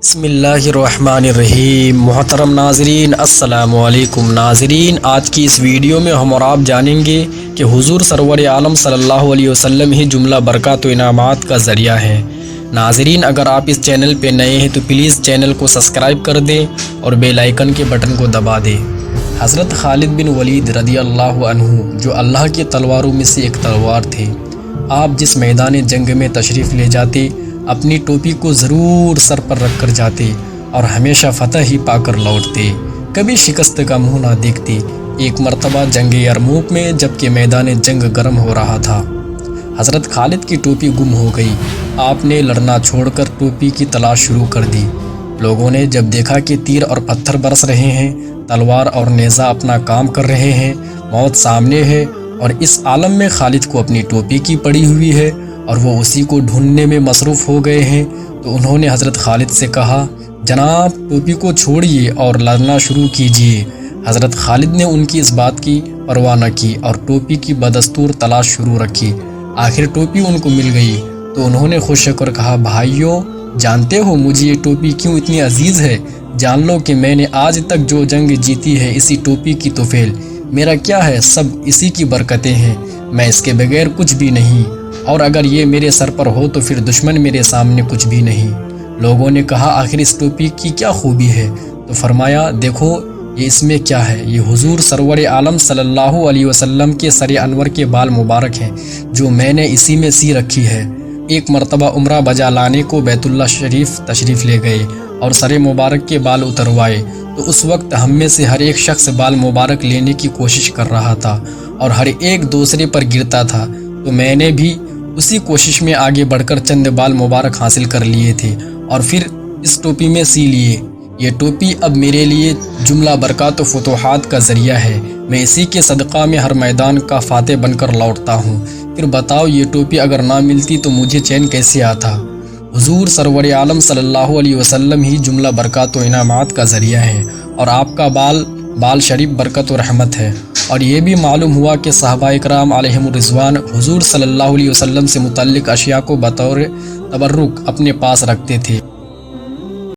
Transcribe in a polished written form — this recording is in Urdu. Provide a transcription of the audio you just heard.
بسم اللہ الرحمن الرحیم۔ محترم ناظرین السلام علیکم۔ ناظرین، آج کی اس ویڈیو میں ہم اور آپ جانیں گے کہ حضور سرور عالم صلی اللہ علیہ وسلم ہی جملہ برکات و انعامات کا ذریعہ ہے۔ ناظرین، اگر آپ اس چینل پہ نئے ہیں تو پلیز چینل کو سبسکرائب کر دیں اور بیل آئیکن کے بٹن کو دبا دیں۔ حضرت خالد بن ولید رضی اللہ عنہ جو اللہ کی تلواروں میں سے ایک تلوار تھے، آپ جس میدان جنگ میں تشریف لے جاتے اپنی ٹوپی کو ضرور سر پر رکھ کر جاتے اور ہمیشہ فتح ہی پا کر لوٹتے، کبھی شکست کا منہ نہ دیکھتے۔ ایک مرتبہ جنگ یرموک میں جبکہ میدان جنگ گرم ہو رہا تھا، حضرت خالد کی ٹوپی گم ہو گئی۔ آپ نے لڑنا چھوڑ کر ٹوپی کی تلاش شروع کر دی۔ لوگوں نے جب دیکھا کہ تیر اور پتھر برس رہے ہیں، تلوار اور نیزہ اپنا کام کر رہے ہیں، موت سامنے ہے اور اس عالم میں خالد کو اپنی ٹوپی کی پڑی ہوئی ہے اور وہ اسی کو ڈھونڈنے میں مصروف ہو گئے ہیں، تو انہوں نے حضرت خالد سے کہا، جناب ٹوپی کو چھوڑیے اور لڑنا شروع کیجیے۔ حضرت خالد نے ان کی اس بات کی پرواہ نہ کی اور ٹوپی کی بدستور تلاش شروع رکھی۔ آخر ٹوپی ان کو مل گئی تو انہوں نے خوش ہو کر کہا، بھائیو، جانتے ہو مجھے یہ ٹوپی کیوں اتنی عزیز ہے؟ جان لو کہ میں نے آج تک جو جنگ جیتی ہے اسی ٹوپی کی توفیل، میرا کیا ہے، سب اسی کی برکتیں ہیں، میں اس کے بغیر کچھ بھی نہیں، اور اگر یہ میرے سر پر ہو تو پھر دشمن میرے سامنے کچھ بھی نہیں۔ لوگوں نے کہا، آخر اس ٹوپی کی کیا خوبی ہے؟ تو فرمایا، دیکھو یہ اس میں کیا ہے، یہ حضور سرور عالم صلی اللہ علیہ وسلم کے سر انور کے بال مبارک ہیں جو میں نے اسی میں سی رکھی ہے۔ ایک مرتبہ عمرہ بجا لانے کو بیت اللہ شریف تشریف لے گئے اور سر مبارک کے بال اتروائے، تو اس وقت ہم میں سے ہر ایک شخص بال مبارک لینے کی کوشش کر رہا تھا اور ہر ایک دوسرے پر گرتا تھا، تو میں نے بھی اسی کوشش میں آگے بڑھ کر چند بال مبارک حاصل کر لیے تھے اور پھر اس ٹوپی میں سی لیے۔ یہ ٹوپی اب میرے لیے جملہ برکات و فتوحات کا ذریعہ ہے، میں اسی کے صدقہ میں ہر میدان کا فاتح بن کر لوٹتا ہوں۔ پھر بتاؤ یہ ٹوپی اگر نہ ملتی تو مجھے چین کیسے آتا؟ حضور سرور عالم صلی اللہ علیہ وسلم ہی جملہ برکات و انعامات کا ذریعہ ہے اور آپ کا بال شریف برکت و رحمت ہے۔ اور یہ بھی معلوم ہوا کہ صحابہ اکرام علیہم الرضوان حضور صلی اللہ علیہ وسلم سے متعلق اشیاء کو بطور تبرک اپنے پاس رکھتے تھے۔